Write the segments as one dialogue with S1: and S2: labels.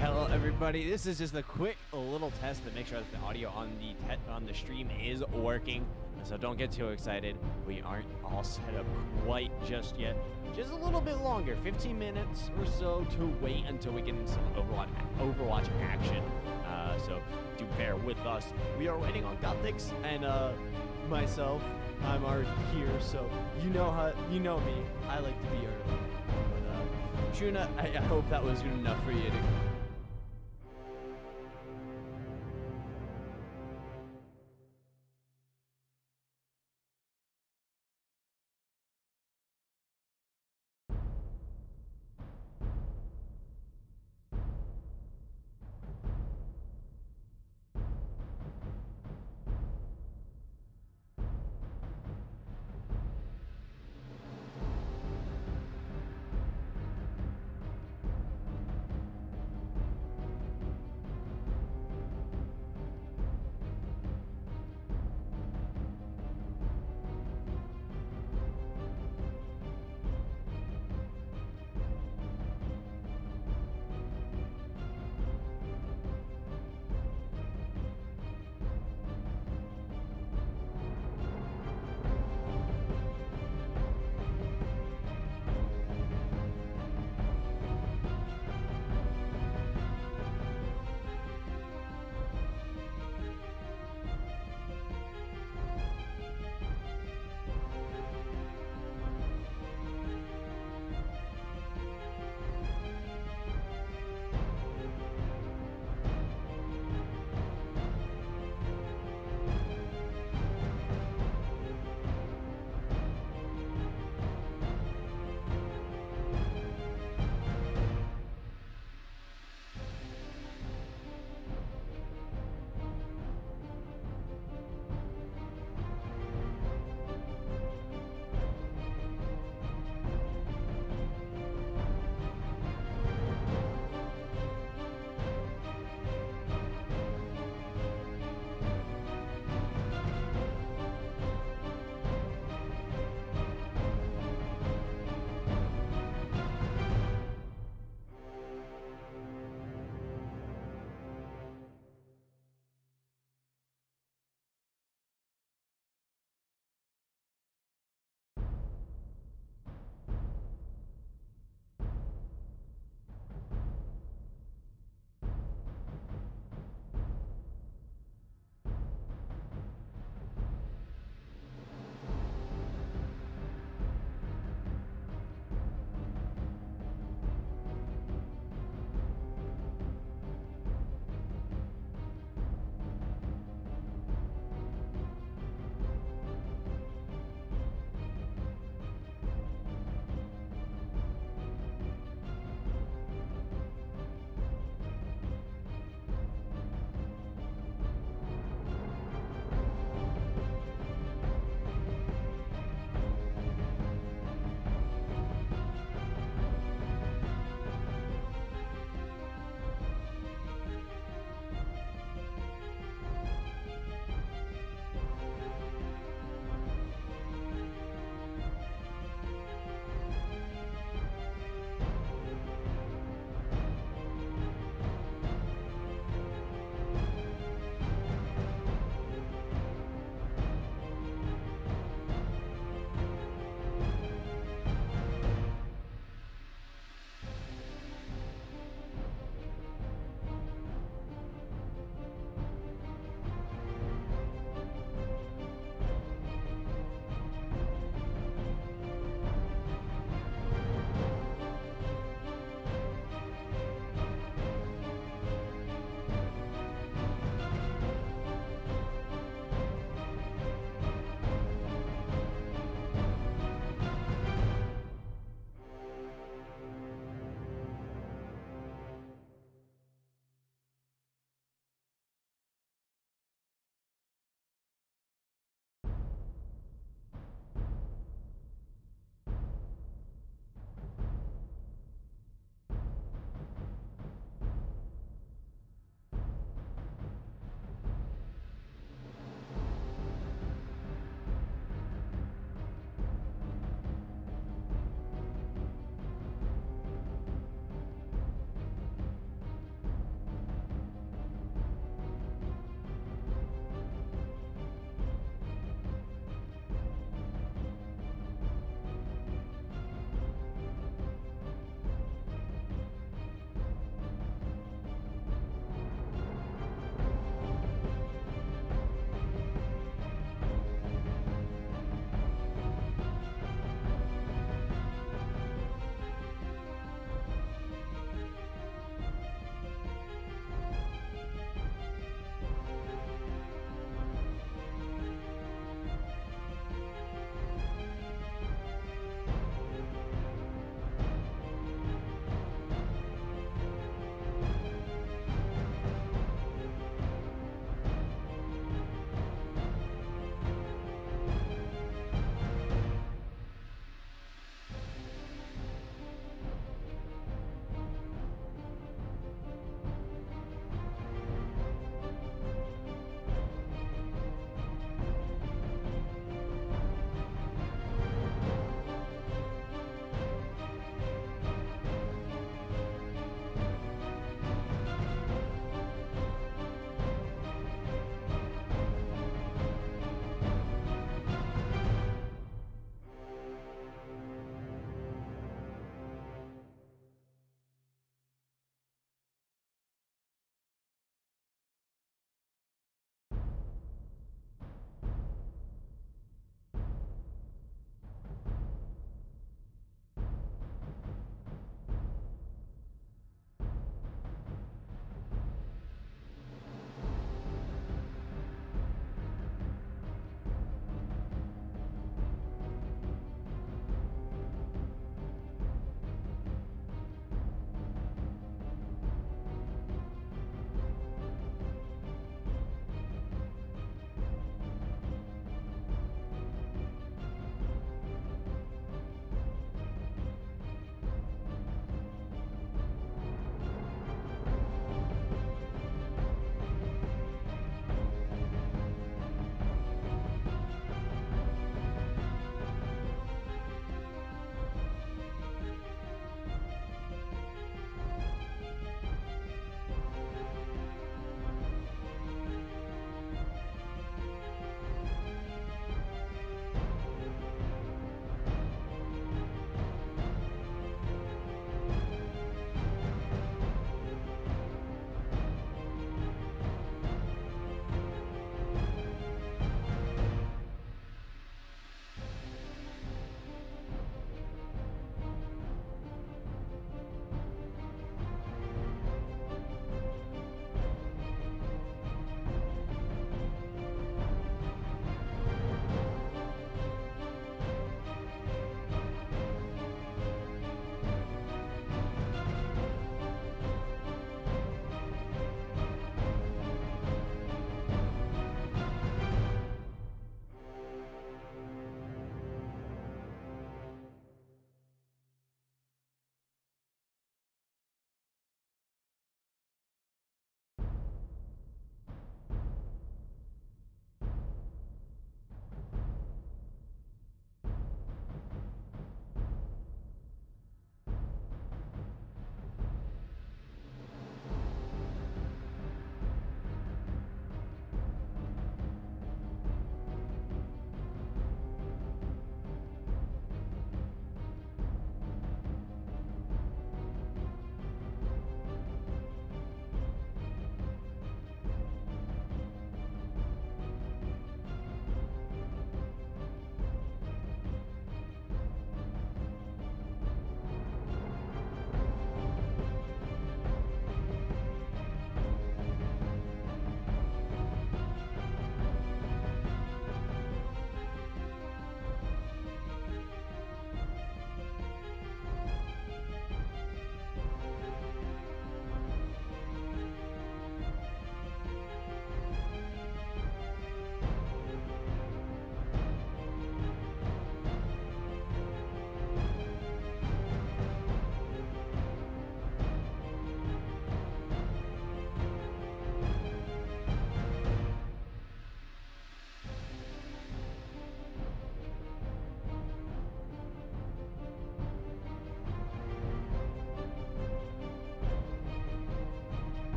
S1: Hello everybody, this is just a quick little test to make sure that the audio on the stream is working. So don't get too excited. We aren't all set up quite just yet. Just a little bit longer, 15 minutes or so to wait until we get into some Overwatch action. So do bear with us. We are waiting on Guthix and myself. I'm already here, so you know me. I like to be early. But Xiuna, I hope that was good enough for you to.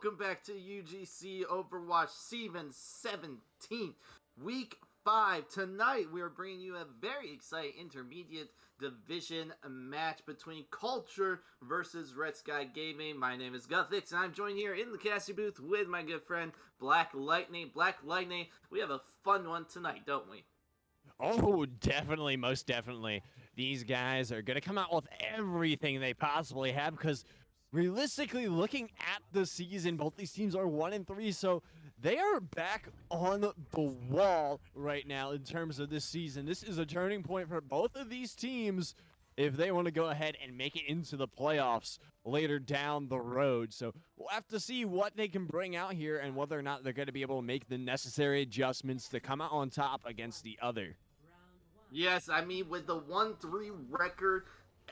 S2: welcome back to UGC Overwatch Season 17, Week 5. Tonight, we are bringing you a very exciting intermediate division match between Kulture versus Red Sky Gaming. My name is Guthix, and I'm joined here in the casting booth with my good friend Black Lightning. Black Lightning, we have a fun one tonight, don't we?
S1: Oh, definitely, most definitely. These guys are going to come out with everything they possibly have because realistically, looking at the season, both these teams are 1-3, so they are back on the wall right now in terms of this season. This is a turning point for both of these teams if they want to go ahead and make it into the playoffs later down the road. So we'll have to see what they can bring out here and whether or not they're going to be able to make the necessary adjustments to come out on top against the other.
S2: Yes, I mean, with the 1-3 record,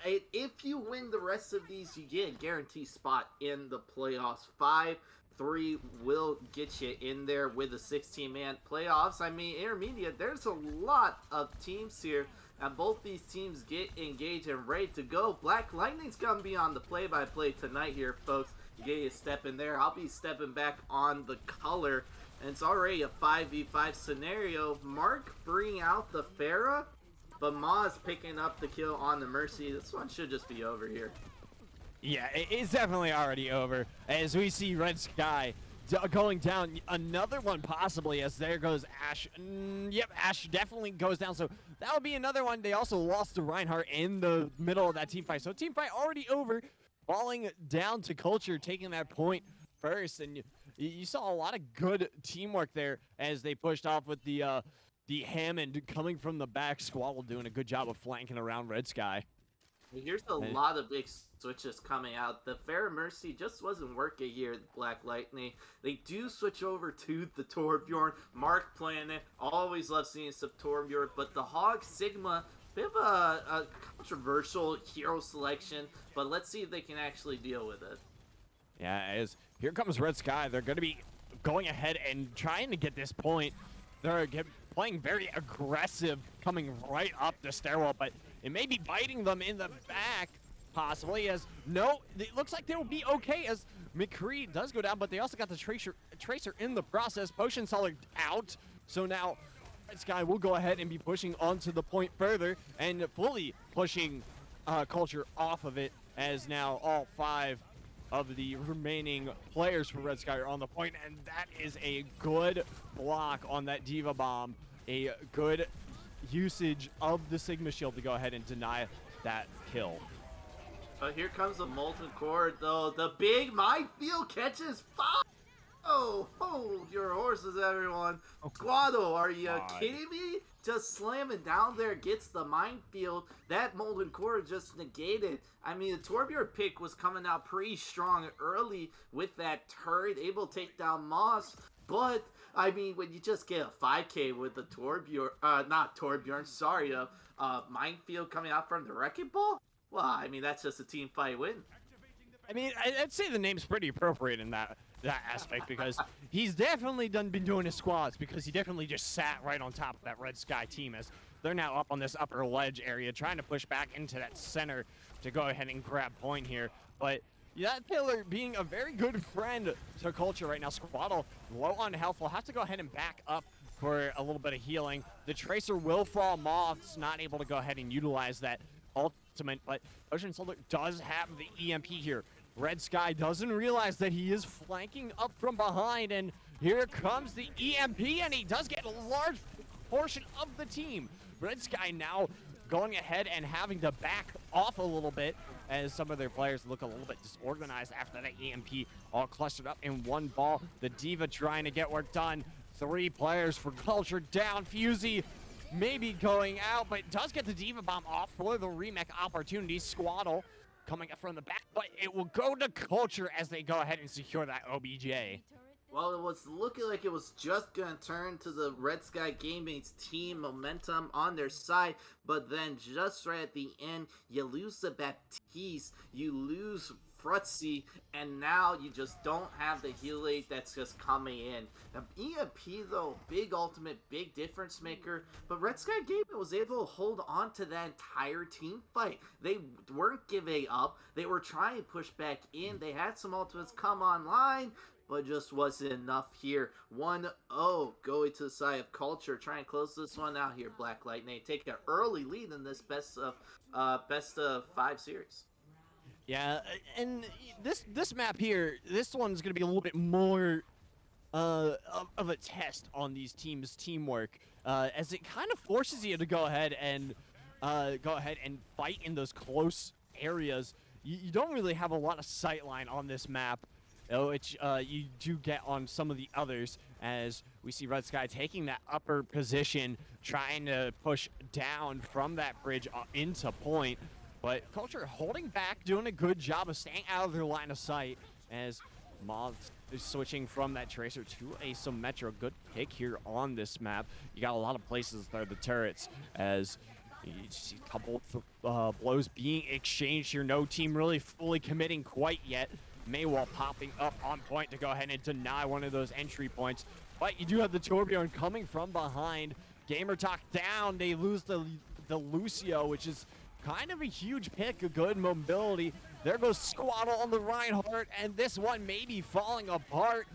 S2: if you win the rest of these, you get a guaranteed spot in the playoffs. 5-3 will get you in there with the 16-man playoffs. I mean, intermediate, there's a lot of teams here, and both these teams get engaged and ready to go. Black Lightning's going to be on the play-by-play tonight here, folks. Get you a step in there. I'll be stepping back on the color. And it's already a 5v5 scenario. Mark bringing out the Pharah, but Ma's picking up the kill on the Mercy. This one should just be over here.
S1: Yeah, it's definitely already over as we see Red Sky going down. Another one possibly as there goes Ash. Yep, Ash definitely goes down. So that would be another one. They also lost to Reinhardt in the middle of that team fight. So team fight already over. Falling down to Kulture, taking that point first. And you saw a lot of good teamwork there as they pushed off with the Hammond coming from the back. Squabble doing a good job of flanking around Red Sky.
S2: Here's a lot of big switches coming out. The Pharah Mercy just wasn't working here at Black Lightning. They do switch over to the Torbjorn. Mark playing it. Always love seeing some Torbjorn. But the Hog Sigma, bit of a controversial hero selection. But let's see if they can actually deal with it.
S1: Yeah, as here comes Red Sky. They're going to be going ahead and trying to get this point. They're playing very aggressive, coming right up the stairwell, but it may be biting them in the back, possibly, as no, it looks like they will be okay as McCree does go down, but they also got the Tracer in the process. Potion Solid out, so now Red Sky will go ahead and be pushing onto the point further and fully pushing Kulture off of it, as now all 5 of the remaining players for Red Sky are on the point, and that is a good block on that Diva Bomb. A good usage of the Sigma Shield to go ahead and deny that kill.
S2: Here comes the Molten Core, though. The big minefield catches fire. Oh, hold your horses, everyone. Squado, are you kidding me? Just slamming down there, gets the minefield. That Molten Core just negated. I mean, the Torbjorn pick was coming out pretty strong early with that turret, able to take down Moss. But, I mean, when you just get a 5k with the Torbjorn, not Torbjorn, sorry, minefield coming out from the Wrecking Ball? Well, I mean, that's just a team fight win.
S1: I mean, I'd say the name's pretty appropriate in that aspect because he's definitely been doing his squads because he definitely just sat right on top of that Red Sky team as they're now up on this upper ledge area trying to push back into that center to go ahead and grab point here. But that Taylor being a very good friend to Kulture right now. Squaddle low on health will have to go ahead and back up for a little bit of healing. The Tracer will fall. Moth's not able to go ahead and utilize that ultimate, but Ocean Soldier does have the EMP here. Red Sky doesn't realize that he is flanking up from behind, and here comes the EMP, and he does get a large portion of the team. Red Sky now going ahead and having to back off a little bit as some of their players look a little bit disorganized after that EMP all clustered up in one ball. The Diva trying to get work done. 3 players for Kulture down. Fusey maybe going out, but does get the Diva Bomb off for the remake opportunity. Squaddle coming up from the back, but it will go to Kulture as they go ahead and secure that OBJ.
S2: Well, it was looking like it was just going to turn to the Red Sky Gaming's team momentum on their side, but then just right at the end, you lose the Baptiste, you lose Frutzy, and now you just don't have the heal aid that's just coming in. Now, EMP, though, big ultimate, big difference maker, but Red Sky Gaming was able to hold on to that entire team fight. They weren't giving up. They were trying to push back in. They had some ultimates come online, but just wasn't enough here. 1-0 going to the side of Culture. Try and close this one out here, Black Lightning. Take an early lead in this best of 5 series.
S1: Yeah, and this map here, this one's gonna be a little bit more of a test on these teams' teamwork, as it kind of forces you to go ahead and fight in those close areas. You don't really have a lot of sightline on this map, which you do get on some of the others, as we see Red Sky taking that upper position, trying to push down from that bridge into point. But Culture holding back, doing a good job of staying out of their line of sight, as Moths is switching from that Tracer to a Symmetra. Good pick here on this map. You got a lot of places there, the turrets, as you see a couple of blows being exchanged here. No team really fully committing quite yet. Maywall popping up on point to go ahead and deny one of those entry points. But you do have the Torbjorn coming from behind. Gamer Talk down. They lose the Lucio, which is kind of a huge pick, a good mobility. There goes Squaddle on the Reinhardt, and this one may be falling apart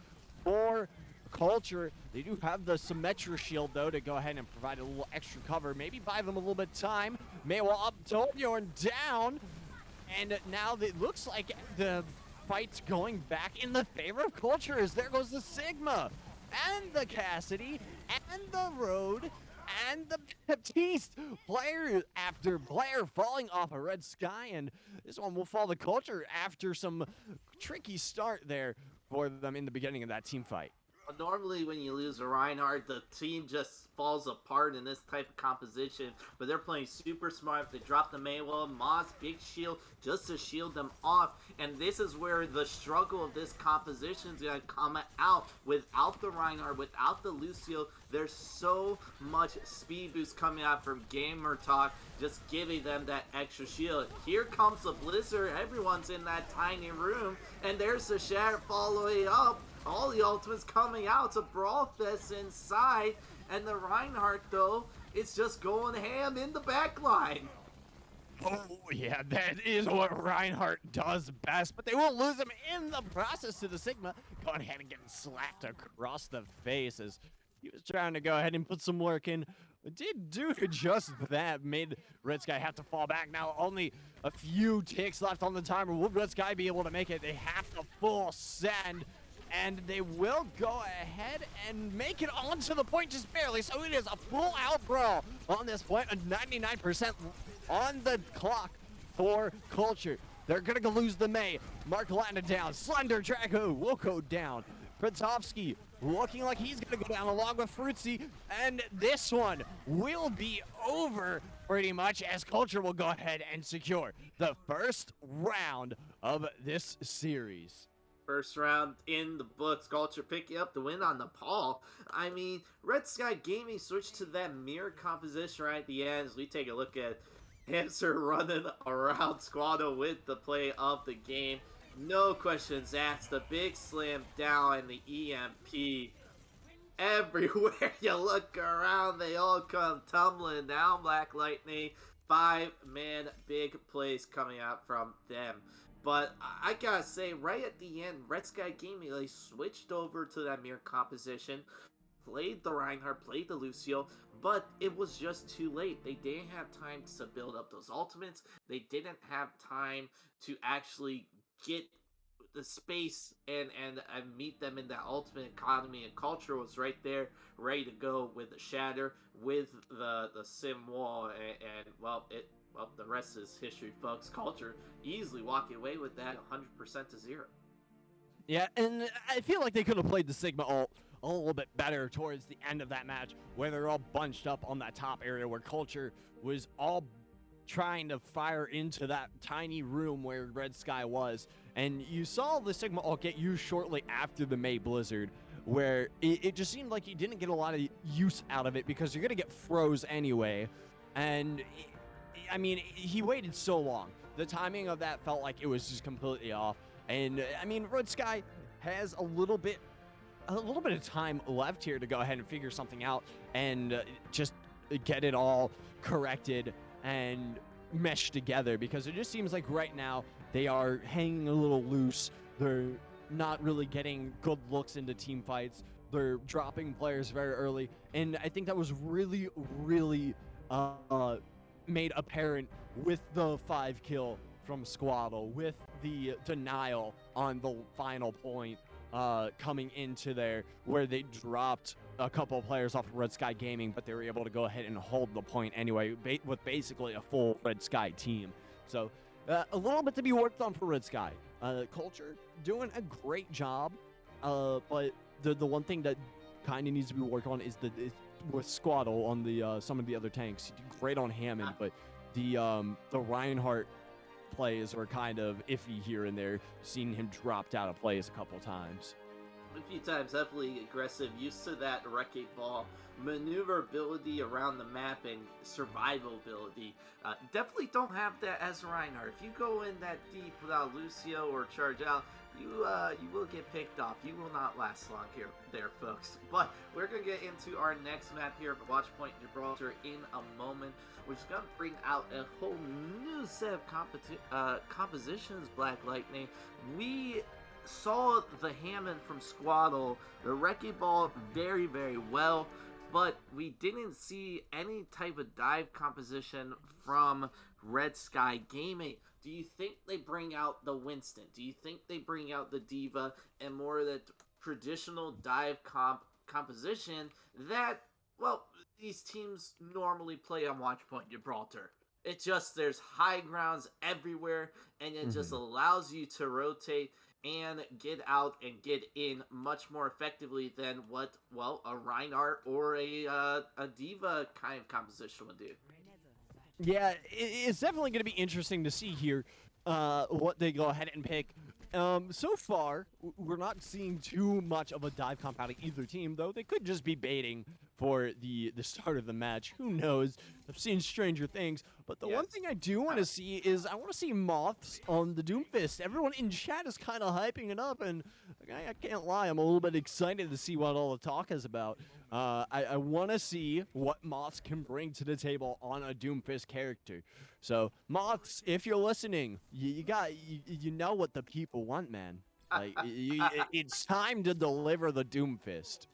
S1: for Culture. They do have the Symmetra shield, though, to go ahead and provide a little extra cover. Maybe buy them a little bit of time. Maywall up, Torbjorn down. And now it looks like the fight's going back in the favor of Culture, as there goes the Sigma, and the Cassidy, and the Road, and the Baptiste, player after player falling off a Red Sky, and this one will fall to Culture after some tricky start there for them in the beginning of that team fight.
S2: Normally when you lose a Reinhardt, the team just falls apart in this type of composition, but they're playing super smart. They drop the Maywell, Moss, big shield, just to shield them off, and this is where the struggle of this composition is going to come out. Without the Reinhardt, without the Lucio, there's so much speed boost coming out from Gamer Talk, just giving them that extra shield. Here comes the Blizzard, everyone's in that tiny room, and there's the Shatter following up. All the ultimates coming out. It's a brawl fest inside. And the Reinhardt, though, it's just going ham in the back line.
S1: Oh, yeah, that is what Reinhardt does best. But they won't lose him in the process to the Sigma. Going ahead and getting slapped across the face as he was trying to go ahead and put some work in. But did do just that. Made Red Sky have to fall back. Now only a few ticks left on the timer. Will Red Sky be able to make it? They have to full send. And they will go ahead and make it onto the point just barely. So it is a full-out brawl on this point. 99% on the clock for Culture. They're going to lose the May. Mark Landa down. Slender Drago will go down. Pritovsky looking like he's going to go down along with Fruitsy. And this one will be over pretty much, as Culture will go ahead and secure the first round of this series.
S2: First round in the books. Culture picking up the win on Nepal. I mean, Red Sky Gaming switched to that mirror composition right at the end. As we take a look at Hamster running around Squaddle with the play of the game. No questions asked. The big slam down and the EMP. Everywhere you look around, they all come tumbling down. Black Lightning. 5-man big plays coming out from them. But I gotta say, right at the end, Red Sky Gaming, they switched over to that mirror composition, played the Reinhardt, played the Lucio, but it was just too late. They didn't have time to build up those ultimates. They didn't have time to actually get the space and meet them in that ultimate economy, and Culture was right there, ready to go with the Shatter, with the Sim Wall, and well, the rest is history, folks. Culture easily walking away with that 100% to 0.
S1: Yeah, and I feel like they could have played the Sigma ult a little bit better towards the end of that match, where they're all bunched up on that top area, where Culture was all trying to fire into that tiny room where Red Sky was. And you saw the Sigma ult get used shortly after the May Blizzard, where it just seemed like you didn't get a lot of use out of it because you're going to get froze anyway. And I mean, he waited so long. The timing of that felt like it was just completely off. And I mean, Red Sky has a little bit of time left here to go ahead and figure something out and just get it all corrected and meshed together, because it just seems like right now they are hanging a little loose. They're not really getting good looks into team fights. They're dropping players very early, and I think that was really, really made apparent with the 5 kill from Squaddle, with the denial on the final point coming into there, where they dropped a couple of players off of Red Sky Gaming, but they were able to go ahead and hold the point anyway, with basically a full Red Sky team. So a little bit to be worked on for Red Sky. Kulture doing a great job, but the one thing that kind of needs to be worked on is with Squaddle on the some of the other tanks. He did great on Hammond, but the Reinhardt plays were kind of iffy here and there. Seeing him dropped out of plays a couple times.
S2: A few times, definitely aggressive, used to that wrecking ball, maneuverability around the map, and survivability. Definitely don't have that as Reinhardt. If you go in that deep without Lucio or charge out, you will get picked off. You will not last long there, folks. But we're gonna get into our next map here at Watchpoint Gibraltar in a moment, which is gonna bring out a whole new set of compositions. Black Lightning. We saw the Hammond from Squaddle, the wrecking ball very, very well, but we didn't see any type of dive composition from Red Sky Gaming. Do you think they bring out the Winston? Do you think they bring out the Diva and more of the traditional dive composition that, well, these teams normally play on Watchpoint Gibraltar? It just, there's high grounds everywhere, and it just allows you to rotate and get out and get in much more effectively than what, well, a Reinhardt or a Diva kind of composition would do.
S1: Yeah, it's definitely going to be interesting to see here what they go ahead and pick. So far, we're not seeing too much of a dive comp out of either team, though. They could just be baiting for the start of the match. Who knows? I've seen stranger things. But the one thing I do want to see is I want to see Moths on the Doomfist. Everyone in chat is kind of hyping it up, and I can't lie, I'm a little bit excited to see what all the talk is about. I want to see what Moths can bring to the table on a Doomfist character. So, Moths, if you're listening, you know what the people want, man. Like, it's time to deliver the Doomfist.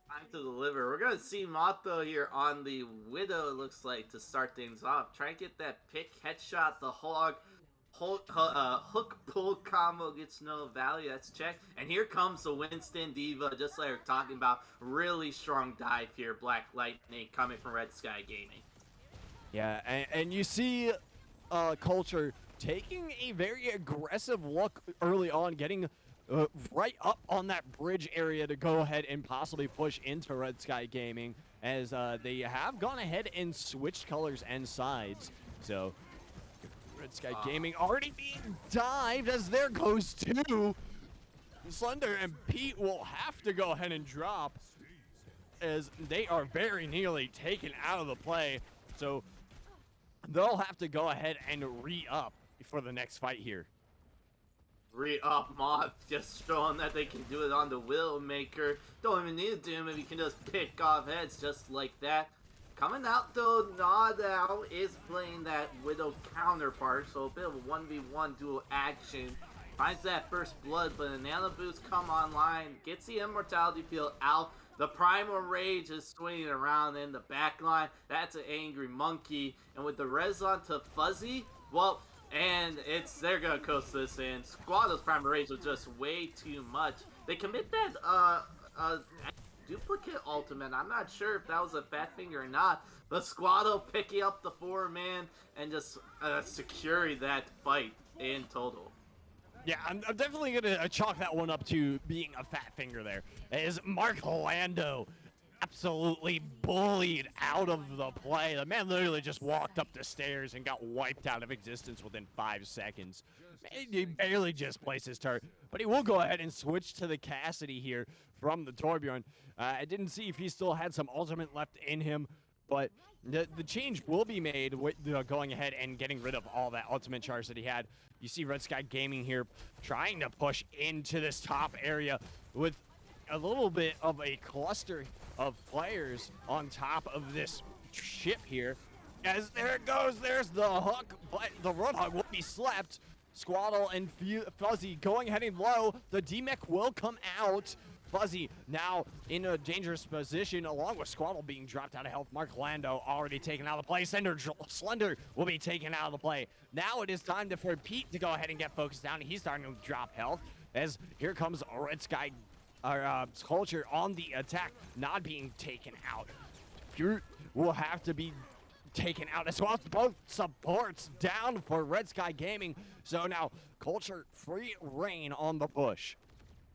S2: Time to deliver. We're going to see Motho here on the Widow, it looks like, to start things off. Try and get that pick, headshot, the hook pull combo gets no value. That's checked. And here comes the Winston Diva, just like we're talking about. Really strong dive here, Black Lightning, coming from Red Sky Gaming.
S1: Yeah, and you see Kulture taking a very aggressive look early on, getting right up on that bridge area to go ahead and possibly push into Red Sky Gaming, as they have gone ahead and switched colors and sides. So Red Sky Gaming already being dived, as there goes two. Slender and Pete will have to go ahead and drop, as they are very nearly taken out of the play. So they'll have to go ahead and re-up for the next fight here.
S2: Re-up Moth, just showing that they can do it on the Widowmaker. Don't even need to do him if you can just pick off heads just like that. Coming out though, Nadal is playing that Widow counterpart, so a bit of a 1v1 dual action. Finds that first blood, but a nano boost come online, gets the immortality field out. The Primal Rage is swinging around in the back line. That's an angry monkey. And with the res on to Fuzzy, well, and they're gonna coast this in. Squaddle's Primal Rage was just way too much. They commit that duplicate ultimate. I'm not sure if that was a fat finger or not, but Squaddle picking up the 4-man and just securing that fight in total.
S1: Yeah, I'm definitely going to chalk that one up to being a fat finger there. As Mark Lando absolutely bullied out of the play. The man literally just walked up the stairs and got wiped out of existence within 5 seconds. He barely just placed his turret, but he will go ahead and switch to the Cassidy here from the Torbjorn. I didn't see if he still had some ultimate left in him, but the change will be made with going ahead and getting rid of all that ultimate charge that he had. You see Red Sky Gaming here trying to push into this top area with a little bit of a cluster of players on top of this ship here. As there it goes, there's the hook, but the Roadhog will be slapped. Squaddle and Fuzzy going heading low. The D-Mech will come out. Fuzzy now in a dangerous position, along with Squaddle being dropped out of health. Mark Lando already taken out of the play. Slender will be taken out of the play. Now it is time for Pete to go ahead and get focused down. He's starting to drop health as here comes Red Sky Culture on the attack, not being taken out. Fruit will have to be taken out as well. Both supports down for Red Sky Gaming. So now Culture free reign on the push.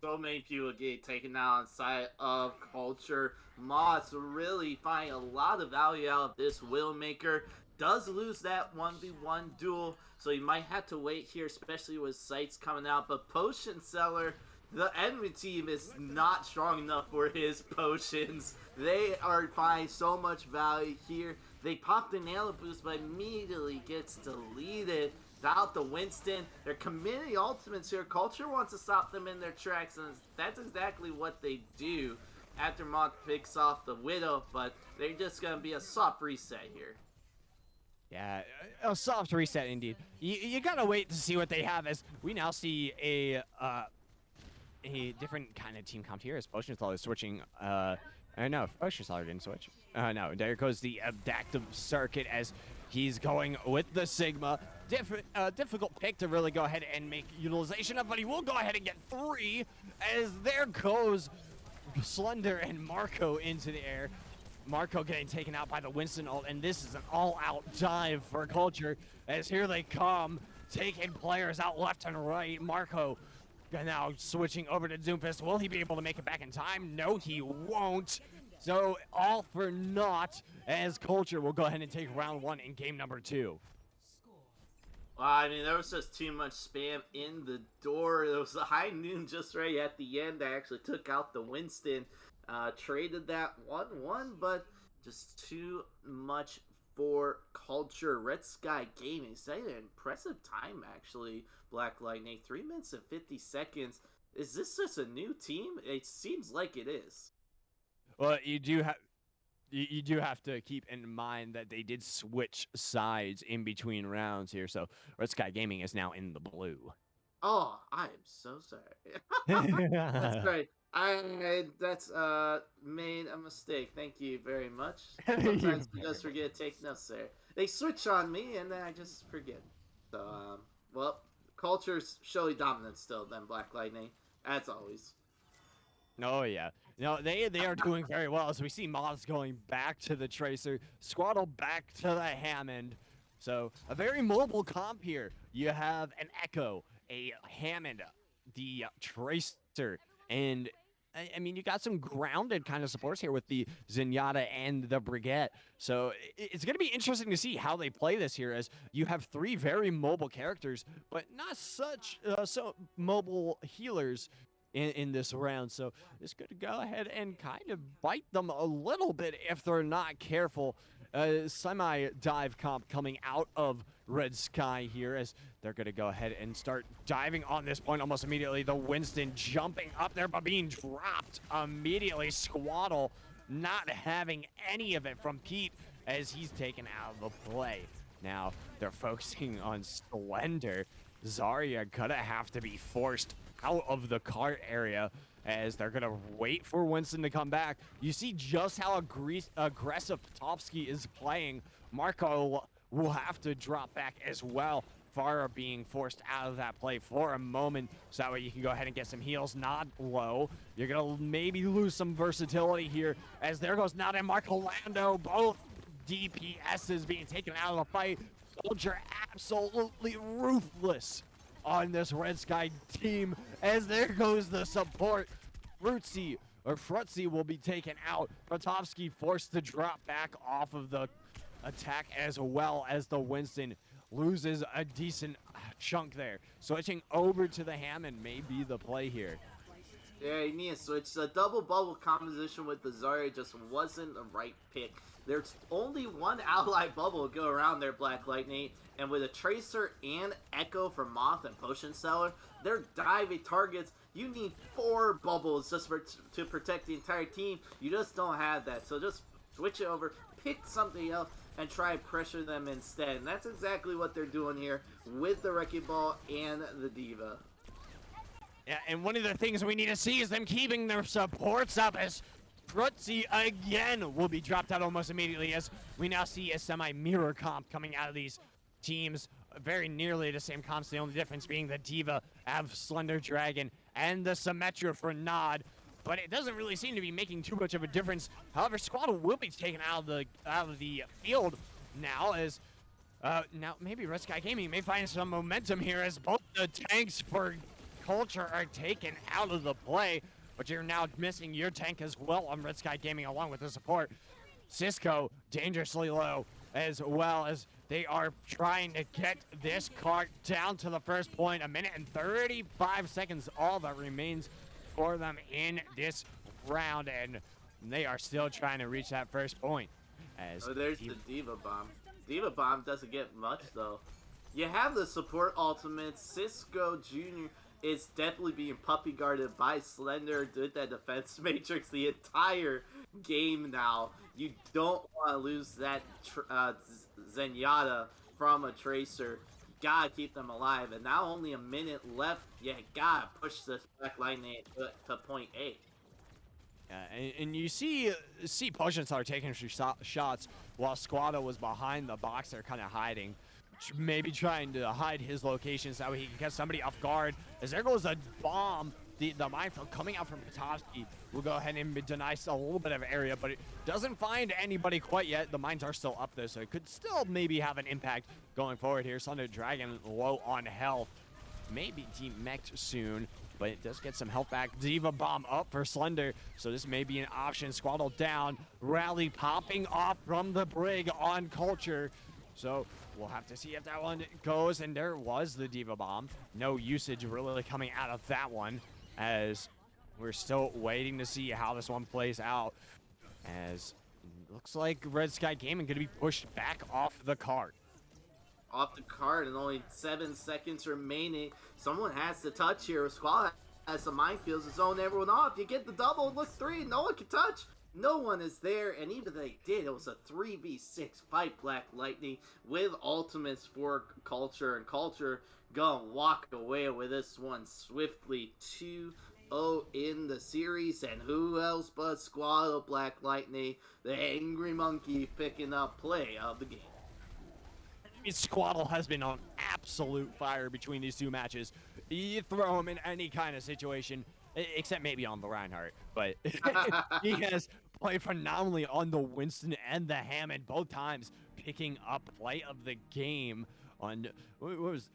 S2: So many people get taken out on side of Culture. Moss really finding a lot of value out of this Willmaker. Does lose that 1v1 duel, so you might have to wait here, especially with Sights coming out. But Potion Seller, the enemy team is not strong enough for his potions. They are finding so much value here. They pop the Nail Boost, but immediately gets deleted. Out the Winston. They're committing ultimates here. Culture wants to stop them in their tracks, and that's exactly what they do after Mont picks off the Widow, but they're just going to be a soft reset here.
S1: Yeah, a soft reset indeed. You gotta wait to see what they have, as we now see a different kind of team comp here, as Potion Seller is switching. No, Potion Seller didn't switch. No, there goes the Adaptive Circuit as he's going with the Sigma. Difficult pick to really go ahead and make utilization of, but he will go ahead and get 3, as there goes Slender and Marco into the air. Marco getting taken out by the Winston ult, and this is an all-out dive for Culture, as here they come, taking players out left and right. Marco now switching over to Doomfist. Will he be able to make it back in time? No, he won't. So all for naught, as Culture will go ahead and take round 1 in game number 2.
S2: Well, I mean, there was just too much spam in the door. There was a high noon just right at the end that actually took out the Winston. Traded that 1-1, but just too much for Culture. Red Sky Gaming setting an impressive time, actually. Black Lightning, 3 minutes and 50 seconds. Is this just a new team? It seems like it is.
S1: Well, you do have to keep in mind that they did switch sides in between rounds here, so Red Sky Gaming is now in the blue.
S2: Oh, I am so sorry. That's right. That's made a mistake. Thank you very much. Sometimes I just forget to take notes there. They switch on me, and then I just forget. So, well, Culture's surely dominant still than Black Lightning, as always.
S1: Oh, yeah. No, they are doing very well, as we see Moths going back to the Tracer, Squaddle back to the Hammond. So, a very mobile comp here. You have an Echo, a Hammond, the Tracer, and I mean, you got some grounded kind of supports here with the Zenyatta and the Brigette. So it's going to be interesting to see how they play this here, as you have 3 very mobile characters, but not such so mobile healers in this round. So it's going to go ahead and kind of bite them a little bit if they're not careful. Semi-dive comp coming out of Red Sky here, as they're going to go ahead and start diving on this point almost immediately. The Winston jumping up there, but being dropped immediately. Squaddle not having any of it from Pete, as he's taken out of the play. Now they're focusing on Slender. Zarya gonna have to be forced out of the cart area, as they're going to wait for Winston to come back. You see just how aggressive Potovsky is playing. Marco will have to drop back as well. Farah being forced out of that play for a moment, so that way you can go ahead and get some heals. Not low. You're going to maybe lose some versatility here, as there goes Nod and Marco Lando. Both DPSs being taken out of the fight. Culture absolutely ruthless on this Red Sky team, as there goes the support. Fruitsy will be taken out. Potovsky forced to drop back off of the attack, as well as the Winston loses a decent chunk there. Switching over to the Hammond may be the play here.
S2: Yeah, you need to switch. The double bubble composition with the Zarya just wasn't the right pick. There's only one ally bubble to go around there, Black Lightning, and with a Tracer and Echo for Moth and Potion Seller, they're diving targets. You need 4 bubbles just to protect the entire team. You just don't have that, so just switch it over, pick something else. and try to pressure them instead. And that's exactly what they're doing here with the Wrecking Ball and the Diva.
S1: Yeah, and one of the things we need to see is them keeping their supports up, as Frutzy again will be dropped out almost immediately, as we now see a semi-mirror comp coming out of these teams. Very nearly the same comps, the only difference being the Diva have Slender Dragon and the Symmetra for Nod. But it doesn't really seem to be making too much of a difference. However, Squaddle will be taken out of the field now, as now maybe Red Sky Gaming may find some momentum here, as both the tanks for Kulture are taken out of the play. But you're now missing your tank as well on Red Sky Gaming, along with the support. Cisco dangerously low, as well as they are trying to get this cart down to the first point. 1 minute and 35 seconds, all that remains for them in this round, and they are still trying to reach that first point. As
S2: there's the Diva Bomb. Diva Bomb doesn't get much, though. You have the support ultimate. Cisco Jr. is definitely being puppy guarded by Slender. Did that defense matrix the entire game now. You don't want to lose that Zenyatta from a Tracer. You gotta keep them alive. And now only 1 minute left. You gotta push this Black Lightning to point 8.
S1: And you see Potion Star taking shots while Squaddle was behind the box there, kind of hiding. Maybe trying to hide his location so he can get somebody off guard. As there goes a bomb, the minefield coming out from Katovsky will go ahead and deny a little bit of area, but it doesn't find anybody quite yet. The mines are still up there, so it could still maybe have an impact going forward here. Slender Dragon low on health. Maybe demeched soon, but it does get some health back. Diva Bomb up for Slender, so this may be an option. Squaddle down, Rally popping off from the Brig on Kulture. So we'll have to see if that one goes, and there was the Diva Bomb. No usage really coming out of that one, as we're still waiting to see how this one plays out, as it looks like Red Sky Gaming going to be pushed back off the cart.
S2: Off the cart, and only 7 seconds remaining. Someone has to touch here. Squall has some minefields to zone everyone off. You get the double, look 3, no one can touch. No one is there, and even if they did, it was a 3v6 fight. Black Lightning with ultimates for Kulture, and Kulture gonna walk away with this one swiftly. 2-0 in the series, and who else but Squaddle Black Lightning, the angry monkey, picking up play of the game.
S1: Squaddle has been on absolute fire between these two matches. You throw him in any kind of situation, except maybe on the Reinhardt, but he has played phenomenally on the Winston and the Hammond, both times picking up play of the game on what was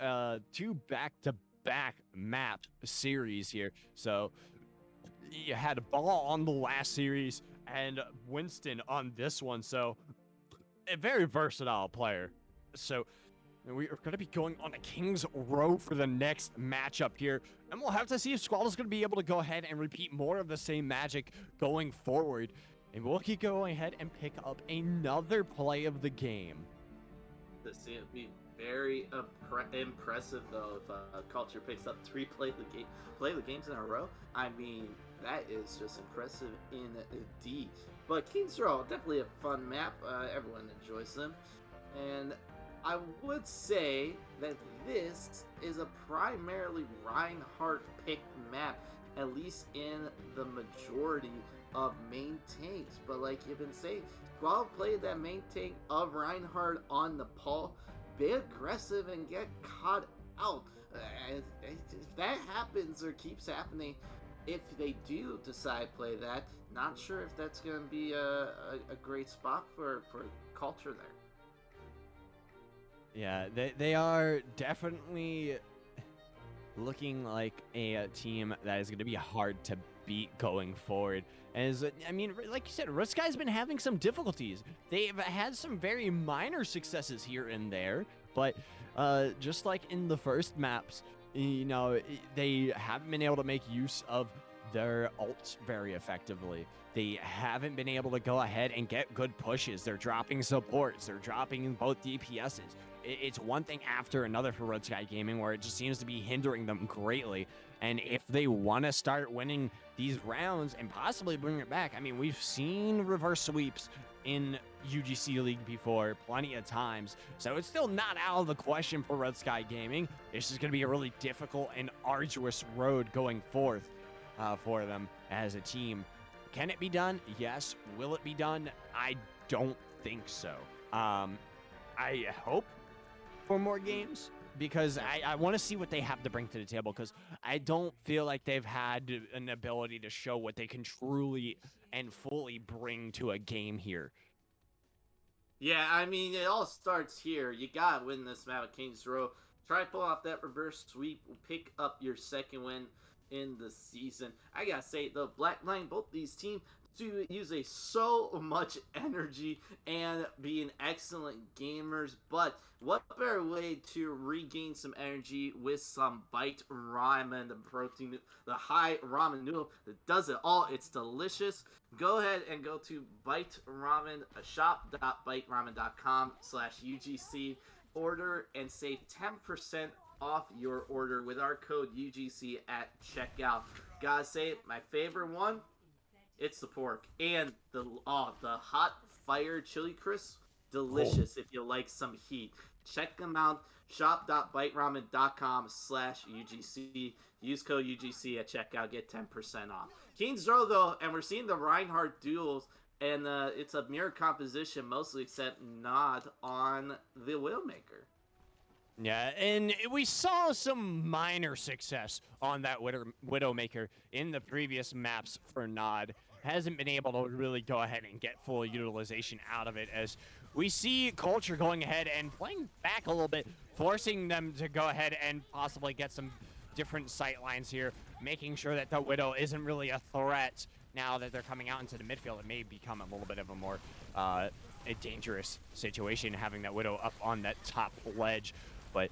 S1: 2 back-to-back map series here. So you had a ball on the last series and Winston on this one, so a very versatile player. So we are going to be going on a King's Row for the next matchup here, and we'll have to see if Squaddle's going to be able to go ahead and repeat more of the same magic going forward. And we'll keep going ahead and pick up another play of the game.
S2: This would be very impressive, though, if Kulture picks up 3 play the games in a row. I mean, that is just impressive indeed. But King's Row, definitely a fun map. Everyone enjoys them. And I would say that this is a primarily Reinhardt picked map, at least in the majority of main tanks. But like you've been saying, Squall played that main tank of Reinhardt on Nepal, be aggressive and get caught out. If that happens or keeps happening, if they do decide to play that, not sure if that's going to be a great spot for Kulture there.
S1: Yeah, they are definitely looking like a team that is going to be hard to beat going forward. As I mean, like you said, Red Sky's been having some difficulties. They've had some very minor successes here and there, but just like in the first maps, you know, they haven't been able to make use of their ults very effectively. They haven't been able to go ahead and get good pushes. They're dropping supports. They're dropping both DPSs. It's one thing after another for Red Sky Gaming, where it just seems to be hindering them greatly. And if they want to start winning these rounds and possibly bring it back. I mean, we've seen reverse sweeps in UGC League before plenty of times, so it's still not out of the question for Red Sky Gaming. It's just going to be a really difficult and arduous road going forth for them as a team. Can it be done? Yes. Will it be done? I don't think so. I hope for more games, because I want to see what they have to bring to the table, because I don't feel like they've had an ability to show what they can truly and fully bring to a game here.
S2: Yeah, I mean, it all starts here. You gotta win this map at Kings Row. Try to pull off that reverse sweep. Pick up your second win in the season. I gotta say, the Black Line, both these teams to use so much energy and being excellent gamers, but what better way to regain some energy with some Bite Ramen, the protein, the high ramen noodle that does it all. It's delicious. Go ahead and go to Bite Ramen, shop.biteramen.com/UGC, order and save 10% off your order with our code UGC at checkout. Gotta say, my favorite one, it's the pork and the hot fire chili crisp, delicious if you like some heat. Check them out, shop.biteramen.com/UGC. Use code UGC at checkout, get 10% off. Kings Row though, and we're seeing the Reinhardt duels, and it's a mirror composition mostly, except Nod on the Widowmaker.
S1: Yeah, and we saw some minor success on that Widowmaker in the previous maps for Nod. Hasn't been able to really go ahead and get full utilization out of it, as we see Kulture going ahead and playing back a little bit, forcing them to go ahead and possibly get some different sight lines here, making sure that the Widow isn't really a threat. Now that they're coming out into the midfield, it may become a little bit of a more a dangerous situation having that Widow up on that top ledge. But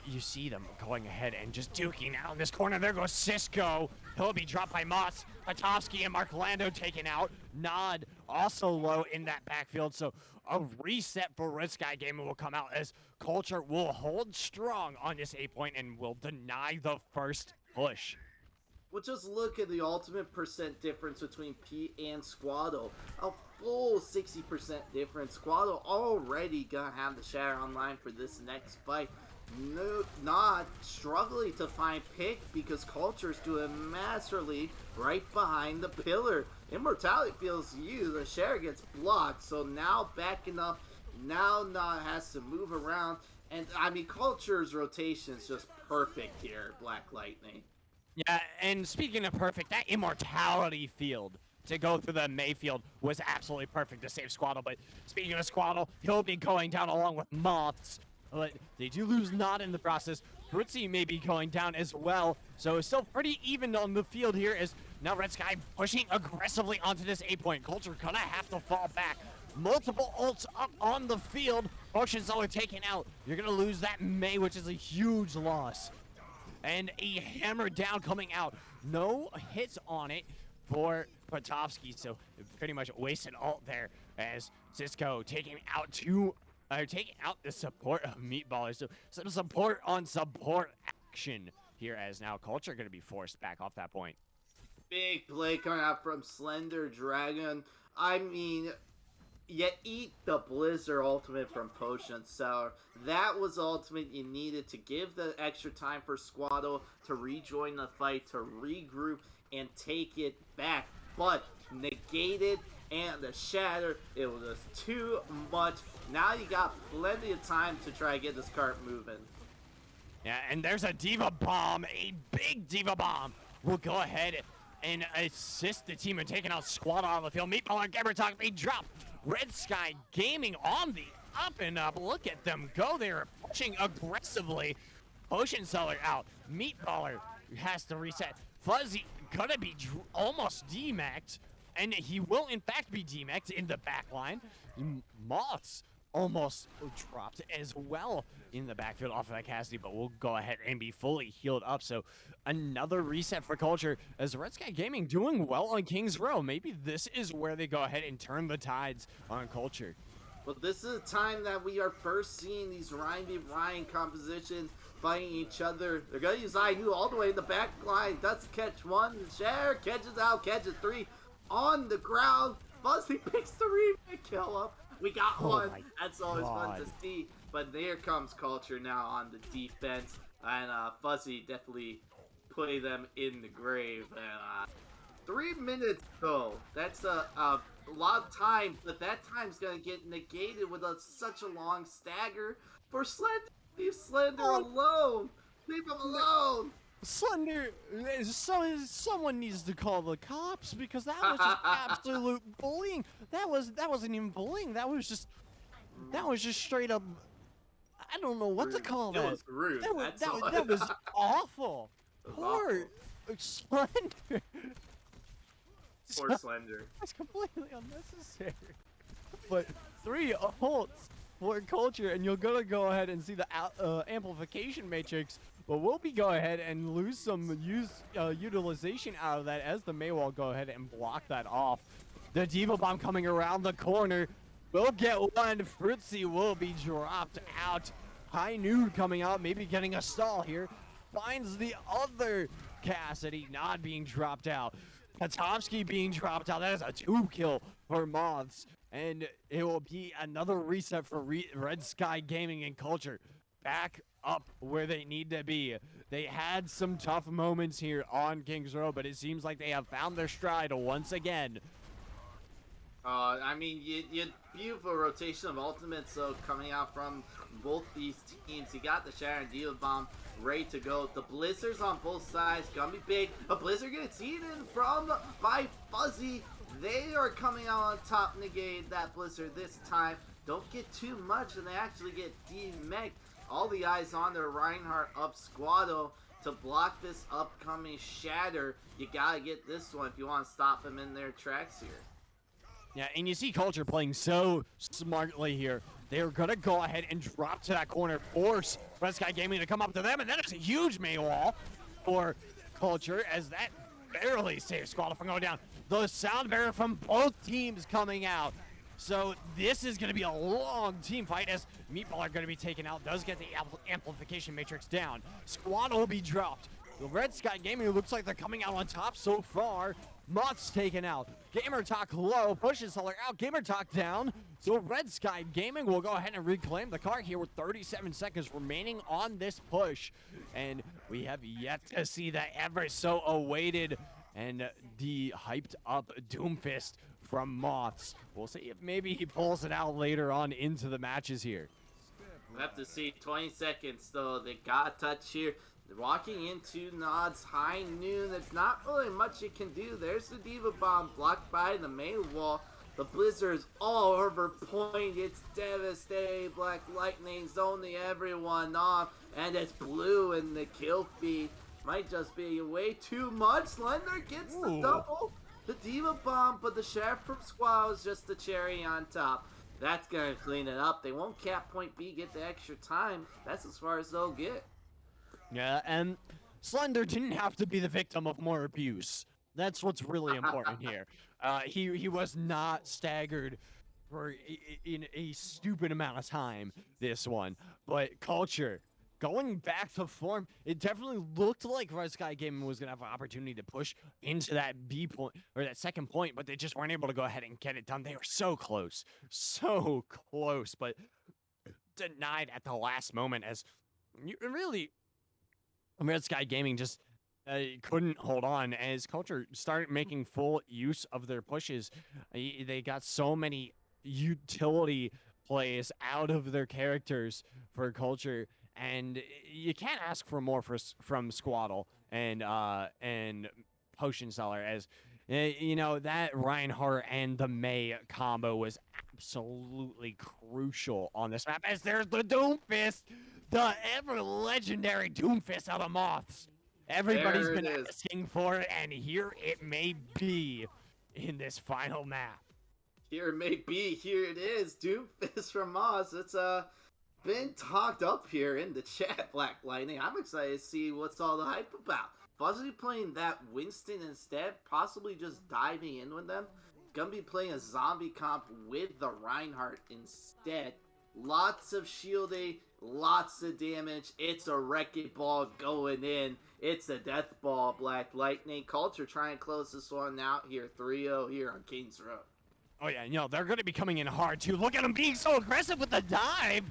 S1: you see them going ahead and just duking out in this corner. There goes Cisco. He'll be dropped by Moss. Patovsky and Mark Lando taken out. Nod also low in that backfield. So a reset for Red Sky Gaming will come out, as Kulture will hold strong on this 8-point and will deny the first push.
S2: Well, just look at the ultimate percent difference between Pete and Squado. A full 60% difference. Squado already gonna have the Shatter online for this next fight. No, not struggling to find pick, because Kulture's doing masterly right behind the pillar. Immortality feels you. The Shatter gets blocked, so now backing up. Now Not has to move around, and I mean Kulture's rotation is just perfect here. Black Lightning.
S1: Yeah, and speaking of perfect, that Immortality field to go through the Mayfield was absolutely perfect to save Squaddle. But speaking of Squaddle, he'll be going down along with Moths. But they do lose Nod in the process. Fritzy may be going down as well. So it's still pretty even on the field here, as now Red Sky pushing aggressively onto this 8-point. Kulture gonna have to fall back. Multiple ults up on the field. Potion Seller taken out. You're gonna lose that May, which is a huge loss. And a hammer down coming out. No hits on it for Patovsky, so pretty much wasted ult there, as Cisco taking out the support of Meatballers. So some support on support action here, as now Kulture going to be forced back off that point.
S2: Big play coming out from Slender Dragon. I mean, you eat the Blizzard ultimate from Potion Seller. That was the ultimate you needed to give the extra time for Squaddle to rejoin the fight, to regroup, and take it back. But negated, and the Shatter, it was just too much. Now you got plenty of time to try to get this cart moving.
S1: Yeah, and there's a Diva Bomb, a big Diva Bomb. We'll go ahead and assist the team in taking out Squaddle on the field. Meatball and Gabertalk be dropped. Red Sky Gaming on the up and up. Look at them go. They're pushing aggressively. Potion Seller out. Meatballer has to reset. Fuzzy gonna be almost demaxed, and he will in fact be demaxed in the back line. Moths almost dropped as well in the backfield off of that Cassidy, but we'll go ahead and be fully healed up. So another reset for Kulture, as Red Sky Gaming doing well on Kings Row. Maybe this is where they go ahead and turn the tides on Kulture.
S2: Well, this is a time that we are first seeing these Ryan v Ryan compositions fighting each other. They're gonna use Ainu all the way in the back line. Does catch one. Cher catches out, catches three on the ground. Fuzzy picks the remake kill up. We got one. That's always fun to see. But there comes Culture now on the defense. And Fuzzy definitely put them in the grave. 3 minutes though. That's a lot of time, but that time's gonna get negated with such a long stagger for Slender. Leave Slender alone. Leave him alone.
S1: Slender, someone needs to call the cops because that was just absolute bullying. That wasn't even bullying. That was just straight up. I don't know what to call that.
S2: It was rude.
S1: That was awful. Poor Slender.
S2: Poor Slender.
S1: That's completely unnecessary. But 3 ults for Culture, and you're gonna go ahead and see the amplification matrix. But we'll be go ahead and lose some utilization out of that as the Mei will go ahead and block that off. The Diva Bomb coming around the corner. We'll get one. Fritzy will be dropped out. High Noon coming out, maybe getting a stall here. Finds the other Cassidy not being dropped out. Katomsky being dropped out. That is a 2-kill for Moths. And it will be another reset for Red Sky Gaming and Culture. Back up where they need to be. They had some tough moments here on Kings Row, but it seems like they have found their stride once again.
S2: I mean, you beautiful rotation of ultimates coming out from both these teams. You got the Sharon Diva Bomb ready to go. The Blizzards on both sides gonna be big. A Blizzard gets eaten from by Fuzzy. They are coming out on top, negate that Blizzard this time. Don't get too much, and they actually get demeked. All the eyes on their Reinhardt up Squado to block this upcoming Shatter. You gotta get this one if you want to stop them in their tracks here.
S1: Yeah, and you see Culture playing so smartly here. They're gonna go ahead and drop to that corner, force Red Sky Gaming to come up to them, and that is a huge Mei wall for Culture as that barely saves Squad from going down. The sound barrier from both teams coming out. So this is gonna be a long team fight as Meatball are gonna be taken out. Does get the amplification matrix down. Squad will be dropped. The Red Sky Gaming looks like they're coming out on top so far. Moth's taken out. Gamer Talk low, pushes Solar out. Gamer Talk down. So Red Sky Gaming will go ahead and reclaim the car here with 37 seconds remaining on this push. And we have yet to see that ever so awaited and the hyped up Doomfist from Moths. We'll see if maybe he pulls it out later on into the matches here.
S2: We'll have to see. 20 seconds though. They got a touch here. They're walking into Nod's High Noon. There's not really much you can do. There's the Diva Bomb blocked by the main wall. The Blizzard's all over point. It's devastating. Black Lightning's only everyone off. And it's blue in the kill feed. Might just be way too much. Slender gets the double. The Diva Bomb, but the Sheriff from Squall is just the cherry on top. That's going to clean it up. They won't cap point B, get the extra time. That's as far as they'll get.
S1: Yeah, and Slender didn't have to be the victim of more abuse. That's what's really important here. He was not staggered for in a stupid amount of time, this one. But Culture, going back to form, it definitely looked like Red Sky Gaming was going to have an opportunity to push into that B point, or that second point, but they just weren't able to go ahead and get it done. They were so close, but denied at the last moment as you really... Red Sky Gaming just couldn't hold on as Culture started making full use of their pushes. They got so many utility plays out of their characters for Culture, and you can't ask for more from Squaddle and Potion Seller as you know, that Reinhardt and the Mei combo was absolutely crucial on this map as there's the Doomfist. The ever-legendary Doomfist out of Moths. Everybody's been asking for it, and here it may be in this final map.
S2: Here it may be. Here it is. Doomfist from Moths. It's been talked up here in the chat, Black Lightning. I'm excited to see what's all the hype about. Fuzzy playing that Winston instead, possibly just diving in with them. Gonna be playing a zombie comp with the Reinhardt instead. Lots of shielding lots of damage. It's a wrecking ball going in. It's a death ball. Black Lightning. Culture trying to close this one out here. 3-0 here on Kings Road.
S1: Oh yeah, they're going to be coming in hard too. Look at them being so aggressive with the dive.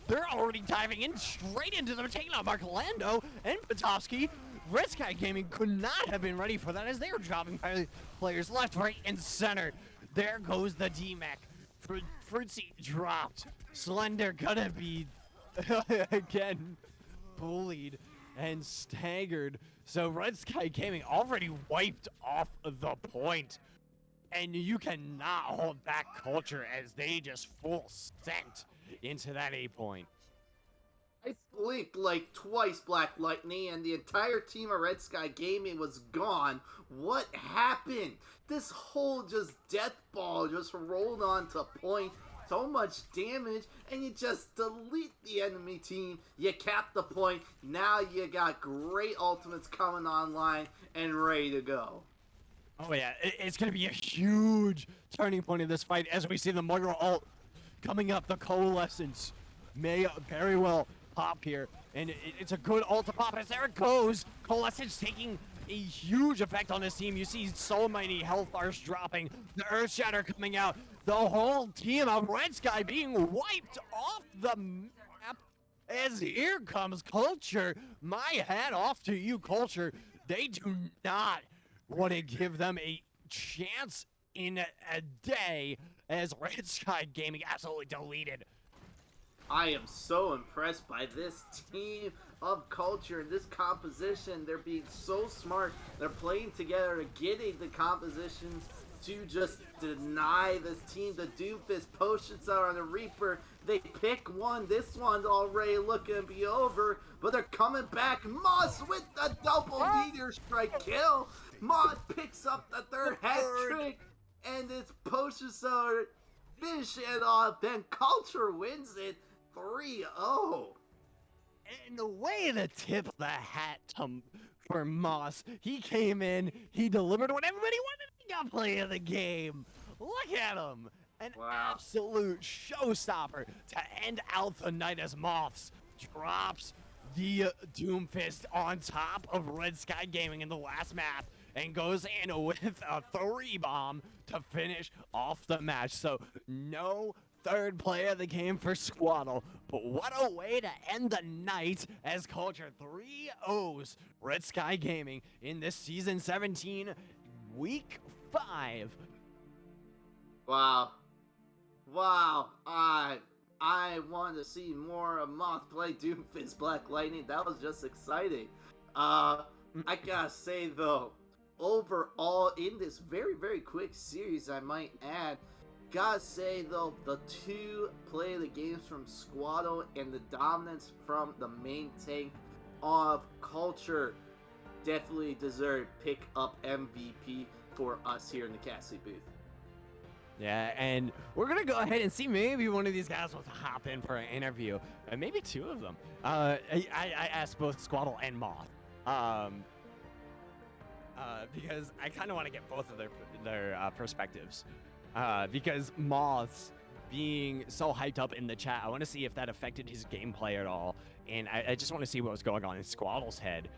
S1: They're already diving in straight into them, taking out Marcolando and Potofsky. Red Sky Gaming could not have been ready for that as they were dropping players left, right, and center. There goes the D-Mac. Fruitsy dropped. Slender gonna be, again, bullied and staggered. So Red Sky Gaming already wiped off the point. And you cannot hold back Culture as they just full sent into that A point.
S2: I blinked like twice, Black Lightning, and the entire team of Red Sky Gaming was gone. What happened? This whole just death ball just rolled on to point. So much damage, and you just delete the enemy team. You cap the point. Now you got great ultimates coming online and ready to go.
S1: Oh yeah, it's going to be a huge turning point in this fight as we see the Mugger ult coming up. The Coalescence may very well pop here, and it's a good ult to pop as there it goes. Coalescence taking a huge effect on this team. You see so many health bars dropping, the Earth Shatter coming out, the whole team of Red Sky being wiped off the map as here comes Culture. My hat off to you, Culture. They do not want to give them a chance in a day as Red Sky Gaming absolutely deleted.
S2: I am so impressed by this team of Culture and this composition. They're being so smart. They're playing together, getting the compositions to just deny this team. The Doofus potions out on the Reaper. They pick one. This one's already looking to be over, but they're coming back. Moss with the double meteor strike kill. Moss picks up the third hat trick, and it's potions out. Finish it off. Then Culture wins it 3-0.
S1: And the way to tip the hat for Moss, he came in, he delivered what everybody wanted. He got play of the game. Look at him. An absolute showstopper to end out the night as Moths drops the Doomfist on top of Red Sky Gaming in the last map and goes in with a 3-bomb to finish off the match. So no third play of the game for Squaddle, but what a way to end the night as Culture 3-0s Red Sky Gaming in this Season 17, Week 5.
S2: Wow. I want to see more of Moth play Doomfist Black Lightning. That was just exciting. I gotta say though, overall in this very, very quick series, I might add, gotta say though, the two play of the games from Squaddle and the dominance from the main tank of Culture definitely deserve pick up MVP for us here in the Cassie booth.
S1: Yeah, and we're gonna go ahead and see maybe one of these guys will hop in for an interview, maybe two of them. I asked both Squaddle and Moth, because I kind of want to get both of their perspectives. Because Moth's being so hyped up in the chat, I want to see if that affected his gameplay at all, and I just want to see what was going on in Squaddle's head,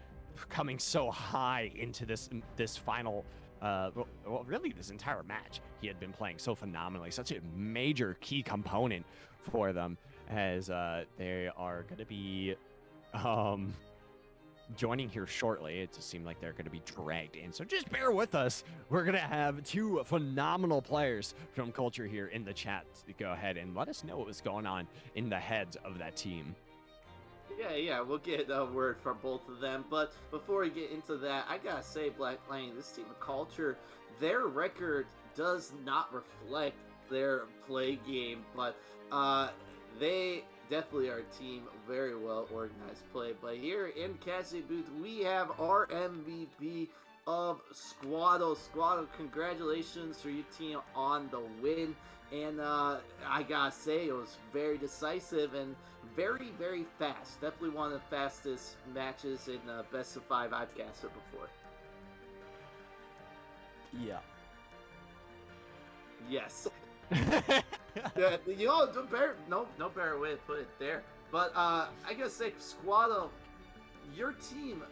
S1: coming so high into this final. Well, really, this entire match, he had been playing so phenomenally, such a major key component for them, as they are going to be joining here shortly. It just seemed like they're going to be dragged in, so just bear with us. We're going to have two phenomenal players from Culture here in the chat to go ahead and let us know what was going on in the heads of that team.
S2: Yeah, we'll get a word from both of them. But before we get into that, I gotta say, Black Lightning, this team of Culture, their record does not reflect their play game, but they definitely are a team, very well organized play. But here in Cassie booth, we have our MVP of Squaddle. Squaddle, congratulations for your team on the win. And I gotta say, it was very decisive and very, very fast. Definitely one of the fastest matches in best of 5 I've casted before.
S1: Yeah.
S2: Yes. Yeah, you know, no better way to put it there. But I gotta say, Squado, your team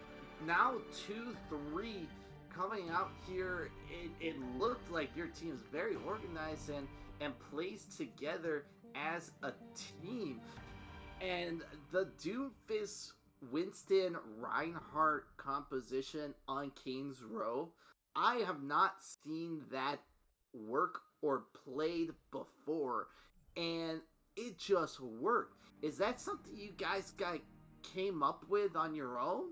S2: now 2-3 coming out here. It looked like your team is very organized and plays together as a team. And the Doomfist Winston Reinhardt composition on King's Row, I have not seen that work or played before, and it just worked. Is that something you guys came up with on your own?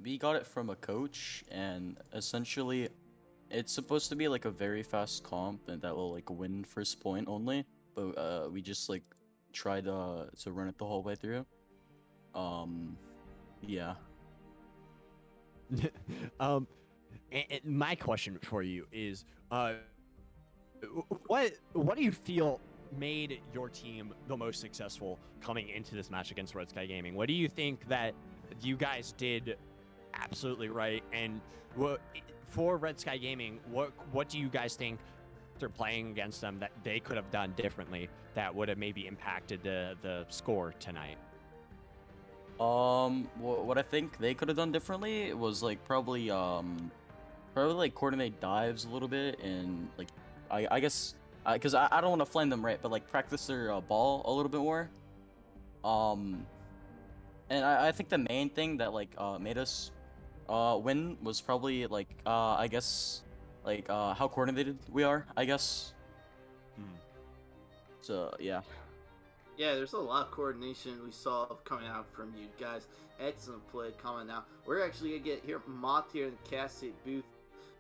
S3: We got it from a coach, and essentially, it's supposed to be like a very fast comp and that will like win first point only. But we just like tried to run it the whole way through. Yeah.
S1: um, and my question for you is, what do you feel made your team the most successful coming into this match against Red Sky Gaming? What do you think that you guys did absolutely right? And for Red Sky Gaming, what do you guys think after playing against them that they could have done differently that would have maybe impacted the score tonight?
S3: What I think they could have done differently was like probably like coordinate dives a little bit, and like I guess because I don't want to flame them, right, but like practice their ball a little bit more. And I think the main thing that like made us win was probably like I guess like how coordinated we are, I guess. So yeah.
S2: Yeah, there's a lot of coordination we saw coming out from you guys. Excellent play coming out. We're actually going to get here Moth here in the Cassie booth.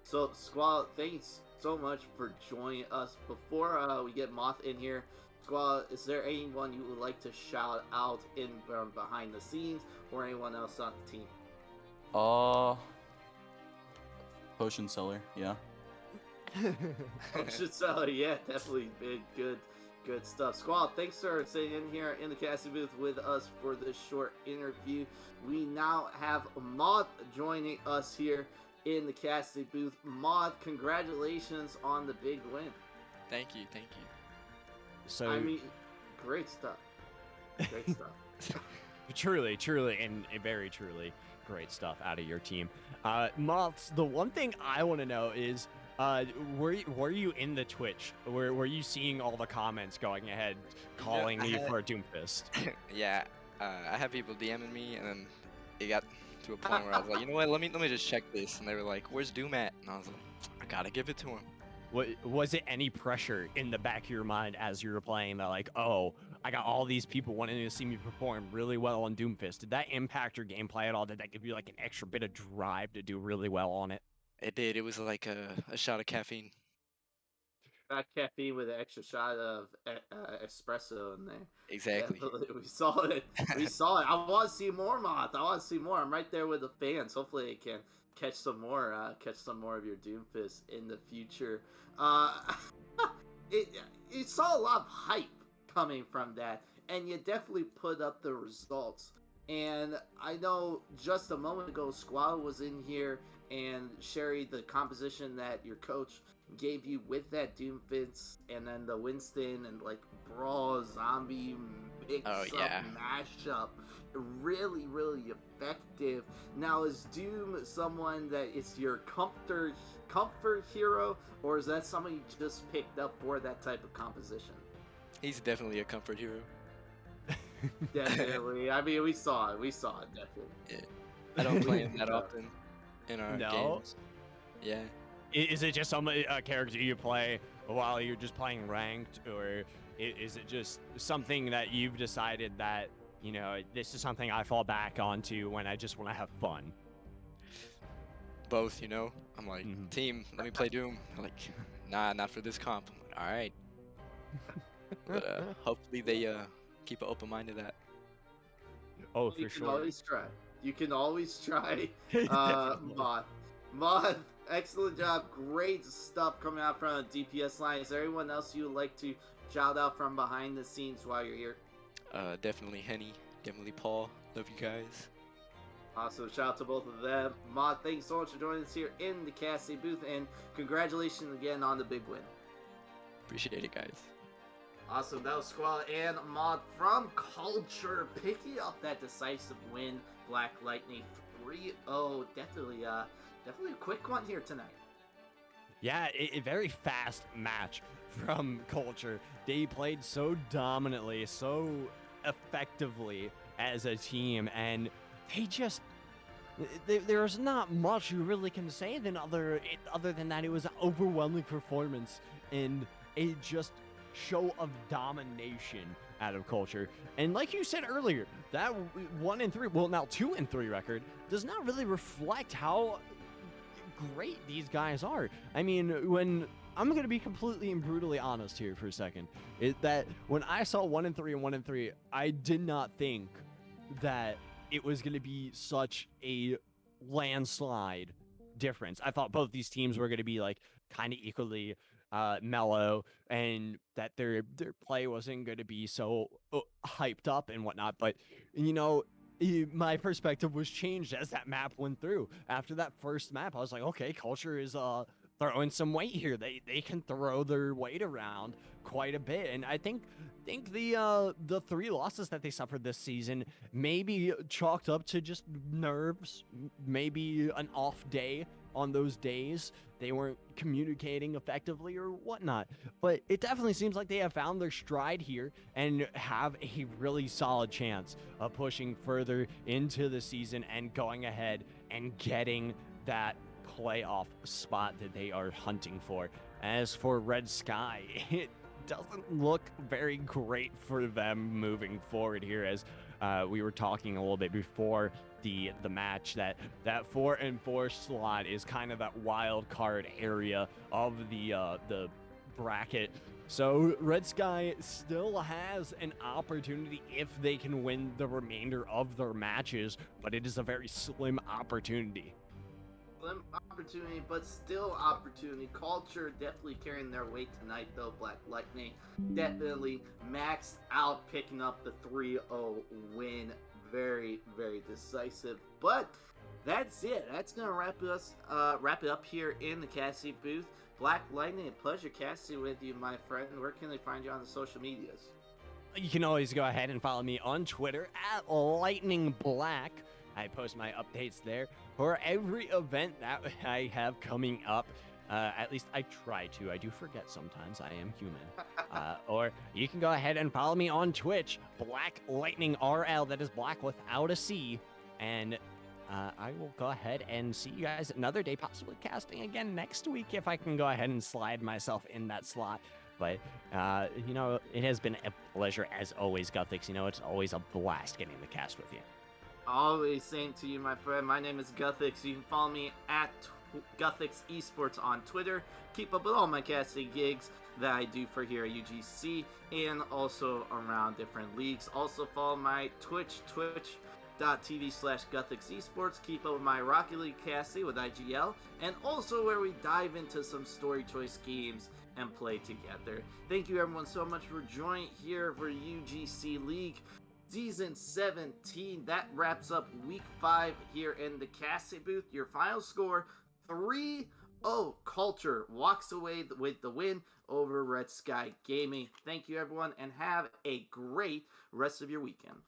S2: So, Squall, thanks so much for joining us. Before we get Moth in here, Squall, is there anyone you would like to shout out in behind the scenes or anyone else on the team?
S3: Potion seller, yeah.
S2: Potion seller, yeah, definitely big, good stuff. Squall, thanks for sitting in here in the casting booth with us for this short interview. We now have Moth joining us here in the casting booth. Moth, congratulations on the big win.
S4: Thank you.
S1: So
S2: I mean, great stuff. Great stuff.
S1: Truly, and very truly great stuff out of your team. Moths, the one thing I want to know is, were you in the Twitch? Were you seeing all the comments going ahead, calling me for a Doomfist?
S4: Yeah, I had people DMing me, and then it got to a point where I was like, you know what? Let me just check this, and they were like, "Where's Doom at?" And I was like, "I gotta give it to him."
S1: Was it any pressure in the back of your mind as you were playing that, like, oh, I got all these people wanting to see me perform really well on Doomfist? Did that impact your gameplay at all? Did that give you like an extra bit of drive to do really well on it?
S4: It did. It was like a shot of caffeine.
S2: Caffeine with an extra shot of espresso in there.
S4: Exactly.
S2: Yeah, we saw it. We saw it. I want to see more, Moth. I want to see more. I'm right there with the fans. Hopefully, I can catch some more of your Doomfist in the future. It saw a lot of hype coming from that, and you definitely put up the results. And I know just a moment ago, Squall was in here and sharing the composition that your coach gave you with that Doomfist, and then the Winston and like Brawl Zombie mix up mashup. Really, really effective. Now, is Doom someone that is your comfort hero, or is that someone you just picked up for that type of composition?
S4: He's definitely a comfort hero.
S2: Definitely. I mean, we saw it. Definitely.
S4: Yeah. I don't play him that often in our games. Yeah.
S1: Is it just a character you play while you're just playing ranked, or is it just something that you've decided that, you know, this is something I fall back onto when I just want to have fun?
S4: Both, you know. I'm like, team, let me play Doom. I'm like, nah, not for this comp. I'm like, all right. But hopefully they keep an open mind to that.
S1: Oh, for sure.
S2: You can always try. Mod, excellent job. Great stuff coming out from the DPS line. Is there anyone else you would like to shout out from behind the scenes while you're here?
S4: Definitely Henny. Definitely Paul. Love you guys.
S2: Awesome. Shout out to both of them. Mod, thanks so much for joining us here in the Cassie booth, and congratulations again on the big win.
S4: Appreciate it, guys.
S2: Awesome. That was Squall and Mod from Culture picking up that decisive win. Black Lightning 3-0. Definitely a quick one here tonight.
S1: Yeah, a very fast match from Culture. They played so dominantly, so effectively as a team, and they just... There's not much you really can say other than that it was an overwhelming performance and a just show of domination out of Culture. And like you said earlier, that 1-3, well now 2-3 record does not really reflect how great these guys are. I mean, when I'm going to be completely and brutally honest here for a second, that when I saw 1-3 and 1-3, I did not think that it was going to be such a landslide difference. I thought both these teams were going to be like kind of equally mellow, and that their play wasn't going to be so hyped up and whatnot. But you know, my perspective was changed as that map went through. After that first map, I was like, okay, Culture is throwing some weight here. They can throw their weight around quite a bit, and I think the 3 losses that they suffered this season maybe chalked up to just nerves, maybe an off day. On those days they weren't communicating effectively or whatnot, but it definitely seems like they have found their stride here and have a really solid chance of pushing further into the season and going ahead and getting that playoff spot that they are hunting for. As for Red Sky, it doesn't look very great for them moving forward here, as we were talking a little bit before the match, that 4-4 slot is kind of that wild card area of the bracket. So Red Sky still has an opportunity if they can win the remainder of their matches, but it is a very slim opportunity.
S2: Slim opportunity, but still opportunity. Culture definitely carrying their weight tonight, though. Black Lightning definitely maxed out, picking up the 3-0 win. Very, very decisive. But that's it. That's gonna wrap it up here in the Cassie booth. Black Lightning, a pleasure casting with you, my friend. Where can they find you on the social medias?
S1: You can always go ahead and follow me on Twitter at Lightning Black. I post my updates there for every event that I have coming up. At least I try to. I do forget sometimes. I am human. Or you can go ahead and follow me on Twitch, Black Lightning RL. That is black without a C. And I will go ahead and see you guys another day, possibly casting again next week if I can go ahead and slide myself in that slot. But, you know, it has been a pleasure as always, Guthix. You know, it's always a blast getting the cast with you.
S2: Always same to you, my friend. My name is Guthix. You can follow me at Guthix Esports on Twitter. Keep up with all my casting gigs that I do for here at UGC and also around different leagues. Also follow my Twitch, twitch.tv/Guthix Esports. Keep up with my Rocket League casting with IGL, and also where we dive into some story choice games and play together. Thank you everyone so much for joining here for UGC League Season 17. That wraps up Week 5 here in the casting booth. Your final score, 3-0. Culture walks away with the win over Red Sky Gaming. Thank you everyone, and have a great rest of your weekend.